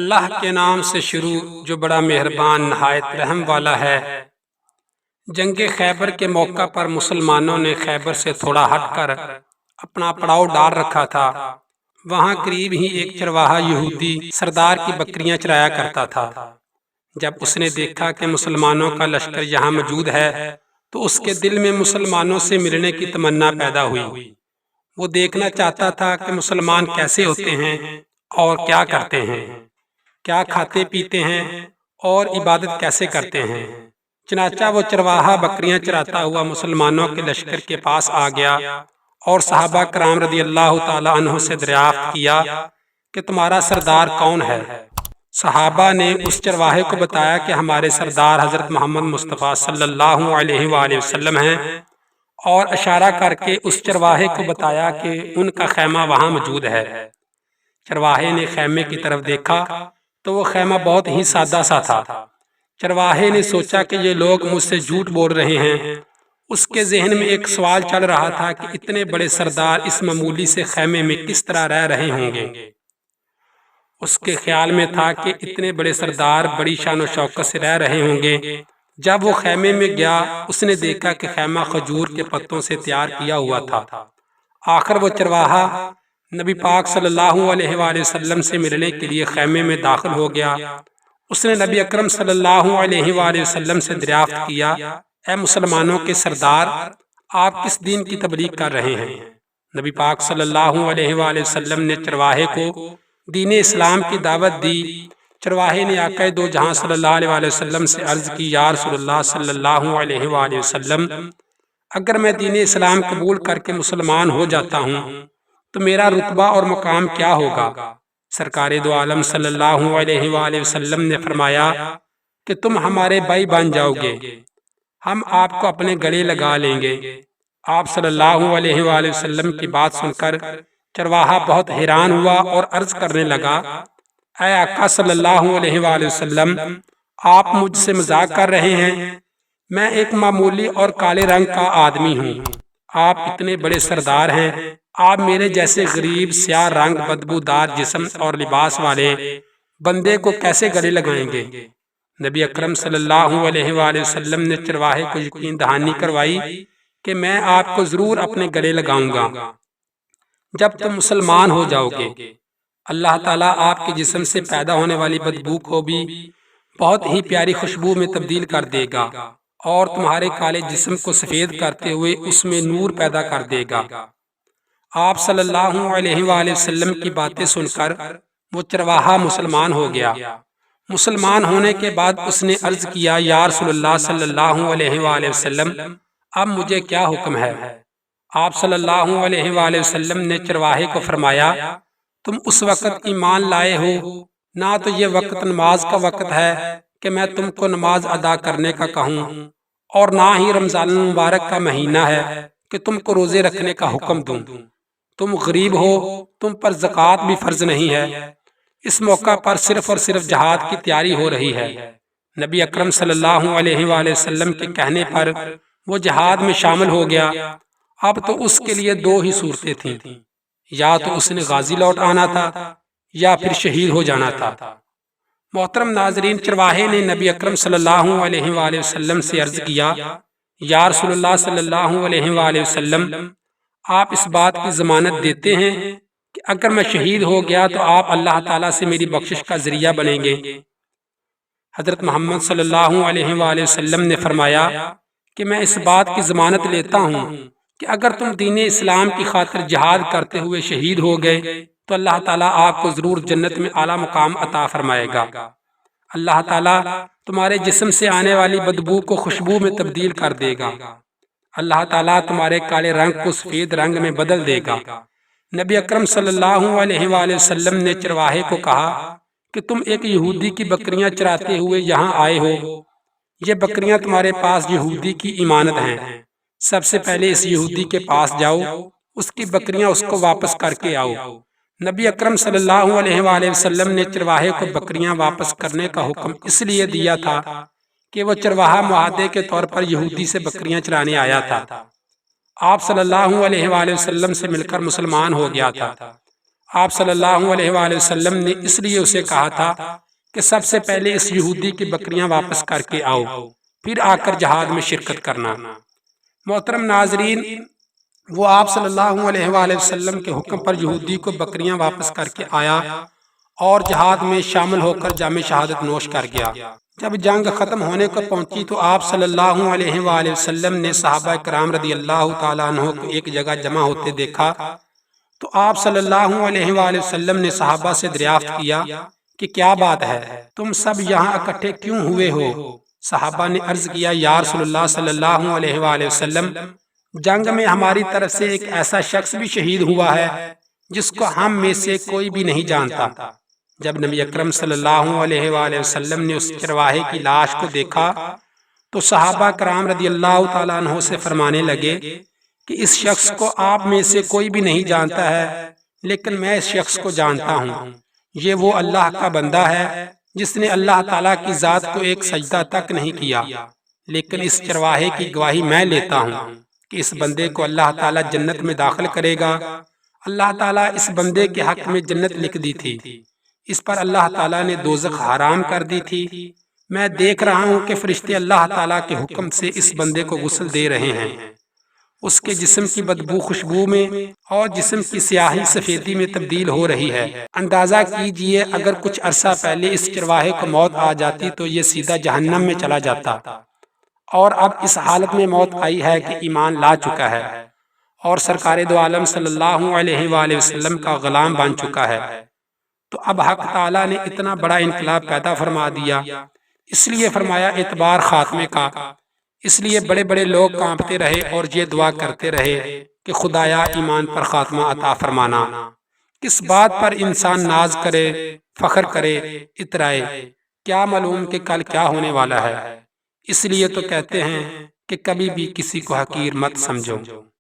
اللہ کے نام سے شروع جو بڑا مہربان نہایت رحم والا ہے۔ جنگ خیبر کے موقع پر مسلمانوں نے خیبر سے تھوڑا ہٹ کر اپنا پڑاؤ ڈال رکھا تھا۔ وہاں قریب ہی ایک چرواہا یہودی سردار کی بکریاں چرایا کرتا تھا۔ جب اس نے دیکھا کہ مسلمانوں کا لشکر یہاں موجود ہے تو اس کے دل میں مسلمانوں سے ملنے کی تمنا پیدا ہوئی۔ وہ دیکھنا چاہتا تھا کہ مسلمان کیسے ہوتے ہیں اور کیا کرتے ہیں، کیا کھاتے پیتے ہیں اور عبادت کیسے کرتے ہیں۔ چنانچہ وہ چرواہا بکریاں چراتا ہوا مسلمانوں کے لشکر کے پاس آ گیا اور صحابہ کرام رضی اللہ تعالی عنہ سے دریافت کیا کہ تمہارا سردار کون ہے؟ صحابہ نے اس چرواہے کو بتایا کہ ہمارے سردار حضرت محمد مصطفیٰ صلی اللہ علیہ وآلہ وسلم ہیں، اور اشارہ کر کے اس چرواہے کو بتایا کہ ان کا خیمہ وہاں موجود ہے۔ چرواہے نے خیمے کی طرف دیکھا تو وہ خیمہ بہت ہی سادہ سا تھا۔ چرواہے نے سوچا کہ یہ لوگ مجھ سے جھوٹ بول رہے ہیں۔ اس کے ذہن میں ایک سوال چل رہا تھا کہ اتنے بڑے سردار اس معمولی سے خیمے میں کس طرح رہ رہے ہوں گے۔ اس کے خیال میں تھا کہ اتنے بڑے سردار بڑی شان و شوکت سے رہ رہے ہوں گے۔ جب وہ خیمے میں گیا اس نے دیکھا کہ خیمہ کھجور کے پتوں سے تیار کیا ہوا تھا۔ آخر وہ چرواہا نبی پاک صلی اللہ علیہ وآلہ وسلم سے ملنے کے لیے خیمے میں داخل ہو گیا۔ اس نے نبی اکرم صلی اللہ علیہ وآلہ وسلم سے دریافت کیا، اے مسلمانوں کے سردار، آپ کس دین کی تبلیغ کر رہے ہیں؟ نبی پاک صلی اللہ علیہ وآلہ وسلم نے چرواہے کو دین اسلام کی دعوت دی۔ چرواہے نے آقا دو جہاں صلی اللہ علیہ وآلہ وسلم سے عرض کی، یا رسول اللہ صلی اللہ علیہ وآلہ وسلم، اگر میں دین اسلام قبول کر کے مسلمان ہو جاتا ہوں تو میرا رتبہ اور مقام کیا ہوگا؟ سرکار دو عالم صلی اللہ علیہ وآلہ وسلم نے فرمایا کہ تم ہمارے بھائی بن جاؤ گے، ہم آپ کو اپنے گلے لگا لیں گے۔ آپ صلی اللہ علیہ وآلہ وسلم کی بات سن کر چرواہا بہت حیران ہوا اور عرض کرنے لگا، اے آقا صلی اللہ علیہ وآلہ وسلم، آپ مجھ سے مذاق کر رہے ہیں؟ میں ایک معمولی اور کالے رنگ کا آدمی ہوں، آپ اتنے بڑے سردار ہیں، آپ میرے جیسے غریب سیاہ رنگ بدبودار جسم اور لباس والے بندے کو کیسے گلے لگائیں گے؟ نبی اکرم صلی اللہ علیہ وآلہ وسلم نے چرواہے کو یقین دہانی کروائی کہ میں آپ کو ضرور اپنے گلے لگاؤں گا جب تم مسلمان ہو جاؤ گے۔ اللہ تعالیٰ آپ کے جسم سے پیدا ہونے والی بدبو کو بھی بہت ہی پیاری خوشبو میں تبدیل کر دے گا اور تمہارے کالے جسم کو سفید کرتے ہوئے اس میں نور پیدا کر دے گا۔ آپ صلی اللہ علیہ وآلہ وسلم کی باتیں سن کر وہ چرواہا مسلمان ہو گیا۔ مسلمان ہونے کے بعد اس نے عرض کیا، یا رسول اللہ صلی اللہ علیہ وآلہ وسلم، اب مجھے کیا حکم ہے؟ آپ صلی اللہ علیہ وآلہ وسلم نے چرواہے کو فرمایا، تم اس وقت ایمان لائے ہو، نہ تو یہ وقت نماز کا وقت ہے کہ میں تم کو نماز ادا کرنے کا کہوں، اور نہ ہی رمضان المبارک کا مہینہ ہے کہ تم کو روزے رکھنے کا حکم دوں۔ تم غریب ہو، تم پر زکوٰۃ بھی فرض نہیں ہے۔ اس موقع پر صرف اور صرف جہاد کی تیاری ہو رہی ہے۔ نبی اکرم صلی اللہ علیہ وآلہ وسلم کے کہنے پر وہ جہاد میں شامل ہو گیا۔ اب تو اس کے لیے دو ہی صورتیں تھیں، یا تو اس نے غازی لوٹ آنا تھا یا پھر شہید ہو جانا تھا۔ محترم ناظرین، چرواہے نے نبی اکرم صلی اللہ علیہ وآلہ وسلم سے عرض کیا، یا رسول اللہ صلی اللہ علیہ وآلہ وسلم، آپ اس بات کی ضمانت دیتے ہیں کہ اگر میں شہید ہو گیا تو آپ اللہ تعالیٰ سے میری بخشش کا ذریعہ بنیں گے؟ حضرت محمد صلی اللہ علیہ وآلہ وسلم نے فرمایا کہ میں اس بات کی ضمانت لیتا ہوں کہ اگر تم دین اسلام کی خاطر جہاد کرتے ہوئے شہید ہو گئے تو اللہ تعالیٰ آپ کو ضرور جنت میں اعلیٰ مقام عطا فرمائے گا۔ اللہ تعالیٰ تمہارے جسم سے آنے والی بدبو کو خوشبو میں تبدیل کر دے گا۔ اللہ تعالیٰ تمہارے کالے رنگ کو سفید رنگ میں بدل دے گا۔ نبی اکرم صلی اللہ علیہ وآلہ وسلم نے چرواہے کو کہا کہ تم ایک یہودی کی بکریاں چراتے ہوئے یہاں آئے ہو، یہ بکریاں تمہارے پاس یہودی کی امانت ہیں، سب سے پہلے اس یہودی کے پاس جاؤ، اس کی بکریاں اس کو واپس کر کے آؤ۔ نبی اکرم صلی اللہ علیہ وآلہ وسلم نے چرواہے کو بکریاں واپس کرنے کا حکم اس لیے دیا تھا کہ وہ چرواہا معاہدے کے طور پر یہودی سے بکریاں چرانے آیا تھا۔ آپ صلی اللہ علیہ وآلہ وسلم سے مل کر مسلمان ہو گیا تھا۔ آپ صلی اللہ علیہ وآلہ وسلم نے اس لیے اسے کہا تھا کہ سب سے پہلے اس یہودی کی بکریاں واپس کر کے آؤ، پھر آ کر جہاد میں شرکت کرنا۔ محترم ناظرین، وہ آپ صلی اللہ علیہ وآلہ وسلم کے حکم پر یہودی کو بکریاں واپس کر کے آیا اور جہاد میں شامل ہو کر جام شہادت نوش کر گیا۔ جب جنگ ختم ہونے کو پہنچی تو آپ صلی اللہ علیہ وآلہ وسلم نے صحابہ کرام رضی اللہ تعالیٰ عنہ کو ایک جگہ جمع ہوتے دیکھا تو آپ صلی اللہ علیہ وآلہ وسلم نے صحابہ سے دریافت کیا کہ کیا بات ہے، تم سب یہاں اکٹھے کیوں ہوئے ہو؟ صحابہ نے عرض کیا، یا رسول اللہ صلی اللہ علیہ وآلہ وسلم، جنگ میں ہماری طرف سے ایک ایسا شخص بھی شہید ہوا ہے جس کو ہم میں سے کوئی بھی نہیں جانتا۔ جب نبی اکرم صلی اللہ علیہ وآلہ وسلم نے اس چرواہے کی لاش کو دیکھا تو صحابہ کرام رضی اللہ تعالیٰ عنہ سے فرمانے لگے کہ اس شخص کو آپ میں سے کوئی بھی نہیں جانتا ہے، لیکن میں اس شخص کو جانتا ہوں، یہ وہ اللہ کا بندہ ہے جس نے اللہ تعالیٰ کی ذات کو ایک سجدہ تک نہیں کیا، لیکن اس چرواہے کی گواہی میں لیتا ہوں کہ اس بندے کو اللہ تعالیٰ جنت میں داخل کرے گا۔ اللہ تعالیٰ اس بندے کے حق میں جنت لکھ دی تھی، اس پر اللہ تعالیٰ نے دوزخ حرام کر دی تھی۔ میں دیکھ رہا ہوں کہ فرشتے اللہ تعالیٰ کے حکم سے اس بندے کو غسل دے رہے ہیں، اس کے جسم کی بدبو خوشبو میں اور جسم کی سیاہی سفیدی میں تبدیل ہو رہی ہے۔ اندازہ کیجئے اگر کچھ عرصہ پہلے اس چرواہے کو موت آ جاتی تو یہ سیدھا جہنم میں چلا جاتا، اور اب اس حالت میں موت آئی ہے کہ ایمان لا چکا ہے اور سرکار دو عالم صلی اللہ علیہ وآلہ وسلم کا غلام بن چکا ہے۔ تو اب حق تعالیٰ نے اتنا بڑا انقلاب پیدا فرما دیا، اس لیے فرمایا اعتبار خاتمے کا۔ اس لیے بڑے بڑے لوگ کانپتے رہے اور یہ دعا کرتے رہے کہ خدایا ایمان پر خاتمہ عطا فرمانا۔ کس بات پر انسان ناز کرے، فخر کرے، اترائے، کیا معلوم کہ کل کیا ہونے والا ہے۔ اس لیے تو کہتے ہیں کہ کبھی بھی کسی کو حقیر مت سمجھو۔